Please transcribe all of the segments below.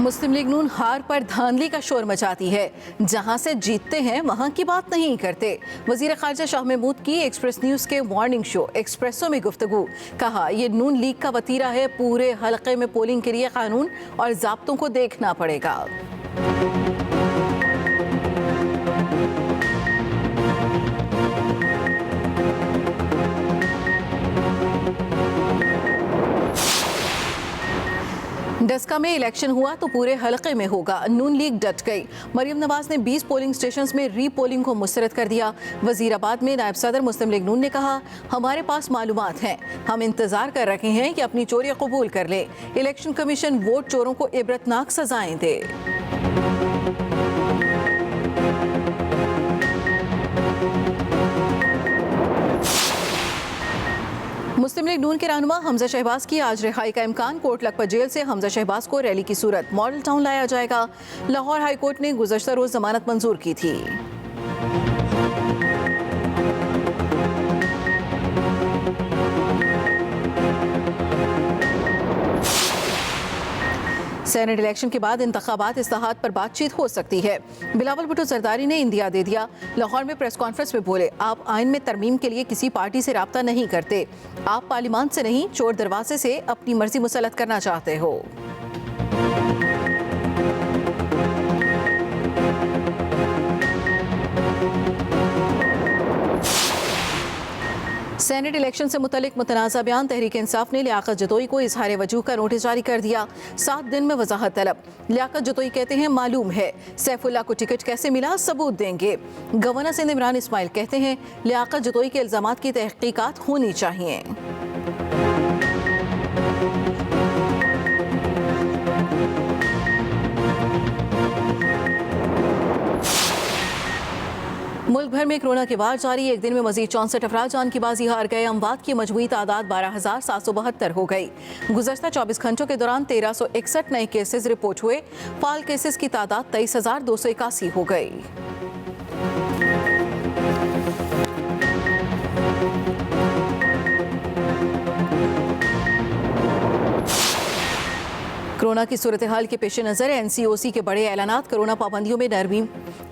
मुस्लिम league नून हार पर धांधली का शोर मचाती है। जहां से जीतते हैं वहां की बात नहीं करते। वजीर खारजा शाह महमूद की एक्सप्रेस न्यूज के मॉर्निंग शो एक्सप्रेसो में गुफ्तगू। कहा ये नून लीग का वतीरा है, पूरे हलके में पोलिंग के लिए कानून और ज़ाब्तों को देखना पड़ेगा। डस्का में इलेक्शन हुआ तो पूरे हलके में होगा। नून लीग डट गई। मरियम नवाज ने 20 पोलिंग स्टेशंस में री पोलिंग को मुस्तरद कर दिया। वजीराबाद में नायब सदर मुस्लिम लीग नून ने कहा, हमारे पास मालूमात हैं, हम इंतजार कर रहे हैं कि अपनी चोरी कबूल कर ले। इलेक्शन कमीशन वोट चोरों को इबरतनाक सजाएं दे। मुस्लिम लीग नून के रहनुमा हमजा शहबाज की आज रिहाई का इम्कान। कोर्ट लखपत जेल से हमजा शहबाज को रैली की सूरत मॉडल टाउन लाया जाएगा। लाहौर हाई कोर्ट ने गुज़श्ता रोज जमानत मंजूर की थी। सेनेट इलेक्शन के बाद इंतखाबात इस्लाहात पर बातचीत हो सकती है। बिलावल भुट्टो जरदारी ने इंदिया दे दिया। लाहौर में प्रेस कॉन्फ्रेंस में बोले, आप आइन में तरमीम के लिए किसी पार्टी से राब्ता नहीं करते। आप पार्लियामान से नहीं, चोर दरवाजे से अपनी मर्जी मुसल्लत करना चाहते हो। सेनेट इलेक्शन से मुतल्लिक मुतनाज़ा बयान। तहरीक इंसाफ ने लियाकत जतोई को इजहार वजूह का नोटिस जारी कर दिया। 7 दिन में वजाहत तलब। लियाकत जतोई कहते हैं, मालूम है सैफुल्लाह को टिकट कैसे मिला, सबूत देंगे। गवर्नर सिंध इमरान इस्माइल कहते हैं, लियाकत जतोई के इल्जामात की तहकीकात होनी चाहिए। मुल्क भर में कोरोना के वार जारी। एक दिन में मजीद 64 अफराद जान की बाजी हार गए। अमवात की मजमूई तादाद 12,772 हो गई। गुज़श्ता 24 घंटों के दौरान 1361 नए केसेस रिपोर्ट हुए। फाल केसेस की तादाद 23,281 हो गई। कोरोना की सूरत हाल के पेश नज़र NCOC के बड़े ऐलानात। कोरोना पाबंदियों में नरमी।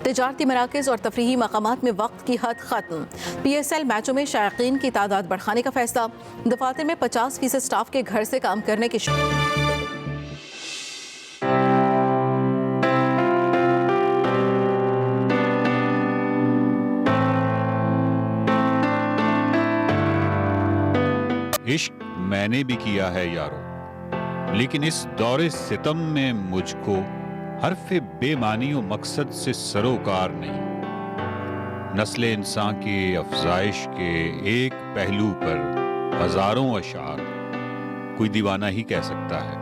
तिजारती मराकज़ और तफरीही मकामात में वक्त की हद खत्म। PSL मैचों में शायकीन की तादाद बढ़ाने का फैसला। दफातर में 50% स्टाफ के घर से काम करने की इश्क मैंने भी किया है यारो, लेकिन इस दौरे सितम में मुझको हर्फ़े बेमानी और मकसद से सरोकार नहीं। नस्ल इंसान के अफजाइश के एक पहलू पर हजारों अशार कोई दीवाना ही कह सकता है।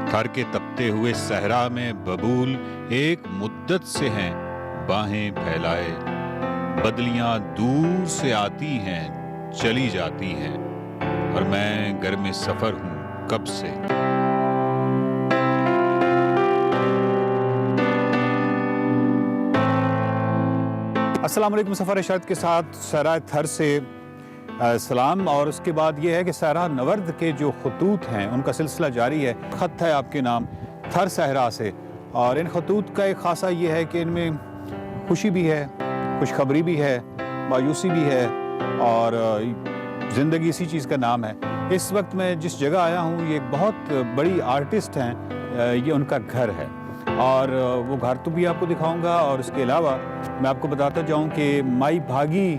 थर के तपते हुए सहरा में बबूल एक मुद्दत से हैं बाहें फैलाए। बदलियां दूर से आती हैं, चली जाती हैं, और मैं घर में सफर हूं कब से। अस्सलाम वालेकुम। सफ़र शर्त के साथ सहरा थर से सलाम। और उसके बाद ये है कि सहरा नवर्द के जो खतूत हैं उनका सिलसिला जारी है। ख़त है आपके नाम थर सहरा से, और इन खतूत का एक ख़ासा ये है कि इनमें खुशी भी है, खुशखबरी भी है, मायूसी भी है, और ज़िंदगी इसी चीज़ का नाम है। इस वक्त मैं जिस जगह आया हूँ, ये एक बहुत बड़ी आर्टिस्ट हैं, ये उनका घर है, और वो घर तो भी आपको दिखाऊंगा। और इसके अलावा मैं आपको बताता जाऊँ कि माई भागी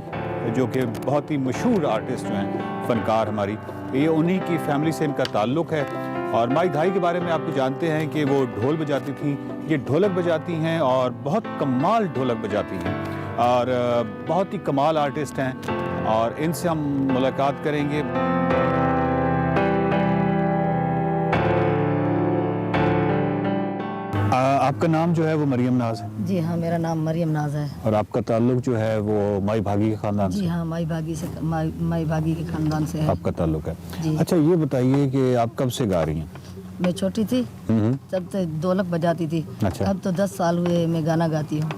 जो कि बहुत ही मशहूर आर्टिस्ट हैं, फ़नकार हमारी, ये उन्हीं की फैमिली से इनका ताल्लुक़ है। और माई धाई के बारे में आपको जानते हैं कि वो ढोल बजाती थी, ये ढोलक बजाती हैं और बहुत कमाल ढोलक बजाती हैं, और बहुत ही कमाल आर्टिस्ट हैं, और इनसे हम मुलाकात करेंगे। आपका नाम जो है वो मरियम नाज है? जी हाँ, मेरा नाम मरियम नाज है। और आपका ताल्लुक जो है वो माई भागी के खानदान से? जी हाँ, माई भागी के खानदान से है आपका ताल्लुक है। अच्छा, ये बताइए कि आप कब से गा रही हैं? मैं छोटी थी तब तो ढोलक बजाती थी। अच्छा। अब तो 10 साल हुए मैं गाना गाती हूँ।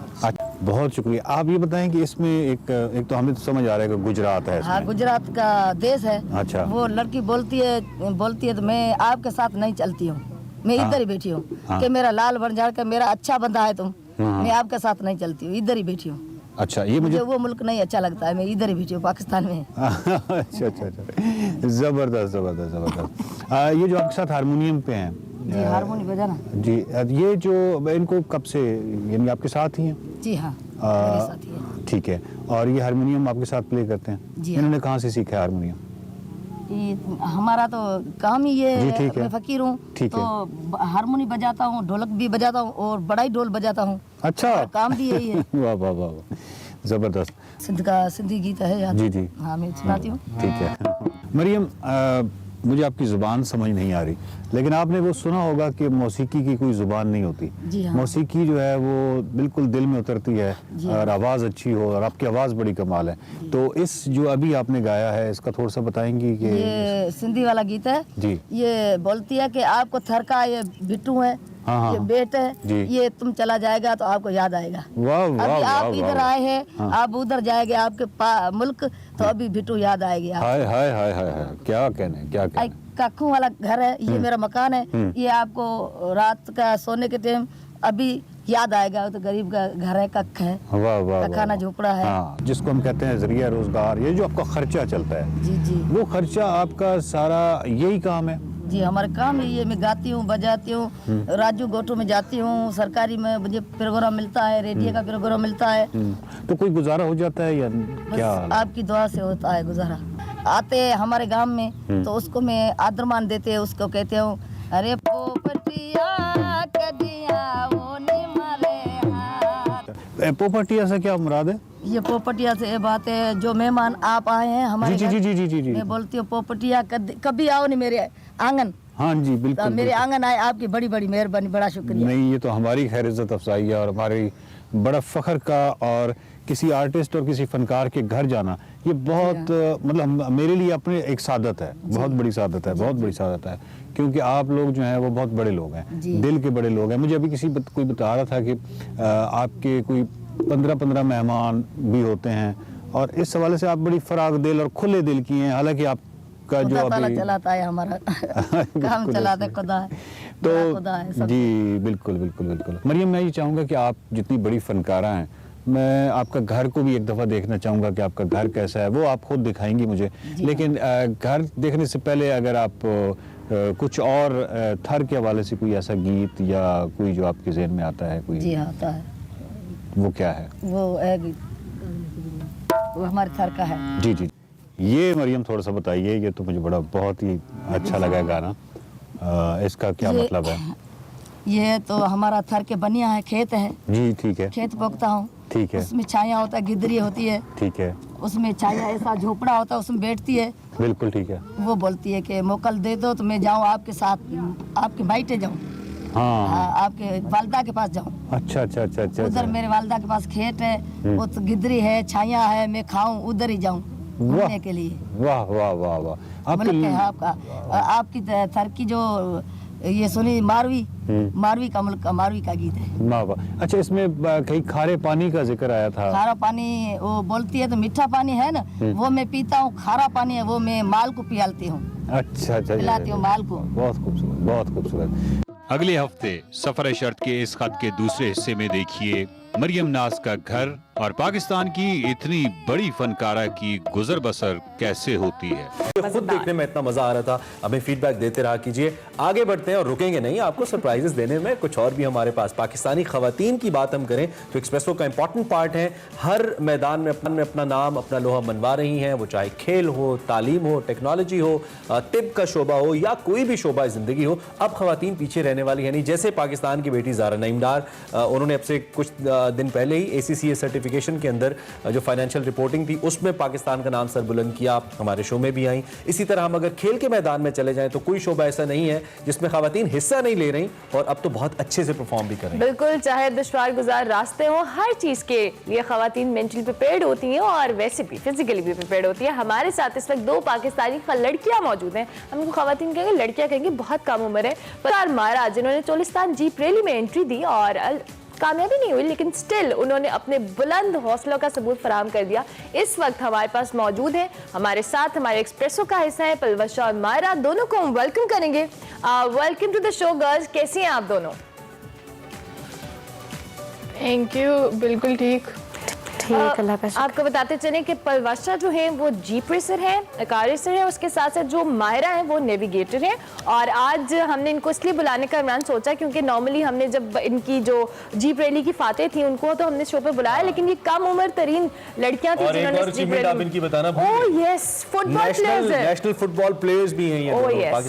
बहुत शुक्रिया। आप ये बताएं कि इसमें एक तो हमें तो समझ आ रहा है कि गुजरात है इसमें। हाँ, गुजरात का देश है। अच्छा। वो लड़की बोलती है तो मैं आपके साथ नहीं चलती हूँ। मैं इधर ही बैठी हूँ कि मेरा लाल बन जा के मेरा अच्छा बंदा है तुम, मैं आपके साथ नहीं चलती हूँ, इधर ही बैठी हूँ। अच्छा, ये मुझे वो मुल्क नहीं अच्छा लगता है, मैं इधर ही बैठी हूँ पाकिस्तान में। अच्छा अच्छा अच्छा, जबरदस्त जबरदस्त जबरदस्त। ये जो आपके साथ हारमोनियम पे हैं जी, हारमोनी बजाना। जी, ये जो इनको कब से, यानी आपके साथ ही हैं? जी हाँ, मेरे साथ ही है। ठीक है, और ये हारमोनियम आपके साथ प्ले करते हैं? जी हाँ। इन्होंने कहाँ से सीखा है हारमोनियम? ये हमारा तो काम ही ये जी, है, ठीक है। मैं फकीर हूँ ठीक तो हारमोनी बजाता हूँ, ढोलक भी बजाता हूँ और बड़ा ही ढोल बजाता हूँ। अच्छा, काम भी यही है। वाह वाह वाह वाह, जबरदस्त। सिंधी गीत है याद? जी जी, हाँ, मैं सुनाती हूँ। ठीक है। मरियम, मुझे आपकी ज़ुबान समझ नहीं आ रही, लेकिन आपने वो सुना होगा कि मौसीकी की कोई ज़ुबान नहीं होती। जी हाँ। मौसीकी जो है वो बिल्कुल दिल में उतरती है, और आवाज़ अच्छी हो, और आपकी आवाज़ बड़ी कमाल है। तो इस जो अभी आपने गाया है इसका थोड़ा सा बताएंगी कि? ये सिंधी वाला गीत है जी। ये बोलती है कि आपको थरका ये बिट्टू है, हाँ, ये बेट है, जी। ये तुम चला जाएगा तो आपको याद आएगा। वाह वाह अभी वाह आप इधर वाह, आए हैं, आप उधर जाएंगे आपके मुल्क, तो अभी बिट्टू याद आएगी आप। हाय हाय हाय हाय हाय, क्या कहने, क्या कहने। काकू वाला घर है, ये मेरा मकान है, ये आपको रात का सोने के टाइम अभी याद आएगा। तो गरीब का घर है, कख है, वाह वाह वाह, खाना झोपड़ा है। हाँ, जिसको हम कहते हैं जरिया रोजगार, ये जो आपका खर्चा चलता है, जी जी वो खर्चा आपका सारा यही काम है? जी, हमारे काम यही है, मैं गाती हूँ, बजाती हूँ, राजू गोटू में जाती हूँ, सरकारी में मुझे प्रोग्राम मिलता है, रेडियो का प्रोग्राम मिलता है। तो कोई गुजारा हो जाता है या बस क्या? आपकी दुआ से होता है गुजारा। आते हैं हमारे गांव में तो उसको मैं आदरमान देते हैं, उसको कहते हूँ अरे पोपटिया कदिया वो निमले हाथ। पोपटिया से क्या मुराद है? ये पोपटिया से ये बात है, जो मेहमान आप आए हैं हमारे जी घर, जी जी जी जी जी, मैं बोलती हूँ पोपटिया कभी आओ नहीं मेरे आंगन। हाँ जी, तो बिल्कुल मेरे बिल्कुल। आंगन आए, आपकी बड़ी बड़ी मेहरबानी, बड़ा शुक्रिया। नहीं, ये तो हमारी खैर इज्जत अफजाई है, और हमारी बड़ा फख्र का, और किसी आर्टिस्ट और किसी फनकार के घर जाना ये बहुत मतलब मेरे लिए अपने एक सादत है, बहुत बड़ी सादत है, बहुत बड़ी सादत है, क्योंकि आप लोग जो हैं वो बहुत बड़े लोग हैं, दिल के बड़े लोग हैं। मुझे अभी कोई बता रहा था कि आपके कोई 15 मेहमान भी होते हैं, और इस हवाले से आप बड़ी फराग दिल और खुले दिल की हैं, हालांकि आपका जो अभी चलाता है हमारा काम चलाता है खुदा है, तो खुदा है सब। जी बिल्कुल बिल्कुल बिल्कुल। मरियम, मैं ये चाहूँगा कि आप जितनी बड़ी फनकारा हैं, मैं आपका घर को भी एक दफ़ा देखना चाहूँगा कि आपका घर कैसा है। वो आप खुद दिखाएंगी मुझे, लेकिन घर देखने से पहले अगर आप कुछ और थर के हवाले से कोई ऐसा गीत या कोई जो आपके ज़हन में आता है कोई? जी आता है। वो क्या है? वो हमारे थर का है। जी जी, ये मरियम थोड़ा सा बताइए, ये तो मुझे बहुत ही अच्छा लगा गाना। इसका क्या मतलब है? ये तो हमारा थर के बनिया है, खेत है। जी ठीक है, खेत बोकता हूँ, ठीक है, उसमें छाया होता है, गिदरी होती है, ठीक है, उसमें छाया ऐसा झोपड़ा होता है, उसमें बैठती है, बिल्कुल ठीक है। वो बोलती है कि मोकल दे दो तो मैं जाऊँ आपके साथ, आपके मायटे जाऊँ, हाँ, आपके वालदा के पास जाऊँ। अच्छा अच्छा अच्छा अच्छा, उधर मेरे वालदा के पास खेत है, वो तो गिदरी है, छाया है, मैं खाऊं उधर ही जाऊं घूमने के लिए। वाह वाह वाह वाह। मुल्क है आपका, आपकी थर की जो ये सुनी मारवी का मुल्क का, मारवी का गीत है। वाह वाह। अच्छा, इसमें कहीं खारे पानी का जिक्र आया था? खारा पानी वो बोलती है, तो मीठा पानी है ना वो मैं पीता हूँ, खारा पानी है वो मैं माल को पियालती हूँ, अच्छा अच्छा, पिलाती हूँ माल को। बहुत खूबसूरत, बहुत खूबसूरत। अगले हफ्ते सफर शर्त के इस खत के दूसरे हिस्से में देखिए मरियम नाज का घर और पाकिस्तान की इतनी बड़ी फनकारा की गुजर बसर कैसे होती है। खुद देखने में इतना मजा आ रहा था, हमें फीडबैक देते रहा कीजिए। आगे बढ़ते हैं और रुकेंगे नहीं, आपको सरप्राइजेस देने में कुछ और भी हमारे पास। पाकिस्तानी खवातीन की बात हम करें तो एक्सप्रेसो का इंपॉर्टेंट पार्ट है, हर मैदान में अपना नाम, अपना लोहा मनवा रही हैं, वो चाहे खेल हो, तालीम हो, टेक्नोलॉजी हो, तिब का शोबा हो या कोई भी शोबा जिंदगी हो। अब खवातीन पीछे रहने वाली है नहीं। जैसे पाकिस्तान की बेटी ज़ारा नईम डार, उन्होंने अब से कुछ दिन पहले ही ACCA सर्टिफिकेशन के अंदर जो फाइनेंशियल रिपोर्टिंग थी उसमें पाकिस्तान का नाम सरबुलंद किया, हमारे शो में भी आई। इसी तरह हम अगर खेल के मैदान में चले जाएं तो कोई शोबा ऐसा नहीं है जिसमें खवातीन हिस्सा नहीं ले रही, और अब तो बहुत अच्छे से परफॉर्म भी कर रही हैं। बिल्कुल, चाहे दुश्वार गुजार रास्ते हो, हर चीज के लिए खवातीन मेंटली प्रिपेयर्ड होती हैं और वैसे भी फिजिकली भी प्रिपेयर्ड होती है। हमारे साथ इस वक्त 2 पाकिस्तानी लड़कियां मौजूद हैं। हम उनको खवातीन कहेंगे, लड़कियां कहेंगे, बहुत कम उम्र है, पर मारा जिन्होंने चोलिस्तान जीप रैली में एंट्री दी और कामयाबी नहीं हुई, लेकिन स्टिल उन्होंने अपने बुलंद हौसलों का सबूत फराहम कर दिया। इस वक्त हमारे पास मौजूद है, हमारे साथ हमारे एक्सप्रेसो का हिस्सा है पलवशा और मायरा, दोनों को हम वेलकम करेंगे welcome to the show girls, कैसी हैं आप दोनों? थैंक यू, बिल्कुल ठीक। अल्लाह का शुक्र। आपको बताते चलें कि पलवाशा जो है वो जीप रेसर है, कार रेसर है, उसके साथ साथ जो माहिरा है वो नेविगेटर है। और आज हमने इनको इसलिए बुलाने का इमरान सोचा क्योंकि नॉर्मली हमने जब इनकी जो जीप रैली की फातेह थी उनको तो हमने शो पे बुलाया, लेकिन ये कम उम्र तरीन लड़कियां थी जिन्होंने जीप रैली। इनकी बताना ओह यस, फुटबॉल प्लेयर्स हैं, नेशनल फुटबॉल प्लेयर्स भी हैं ये ओह दोनों। यस।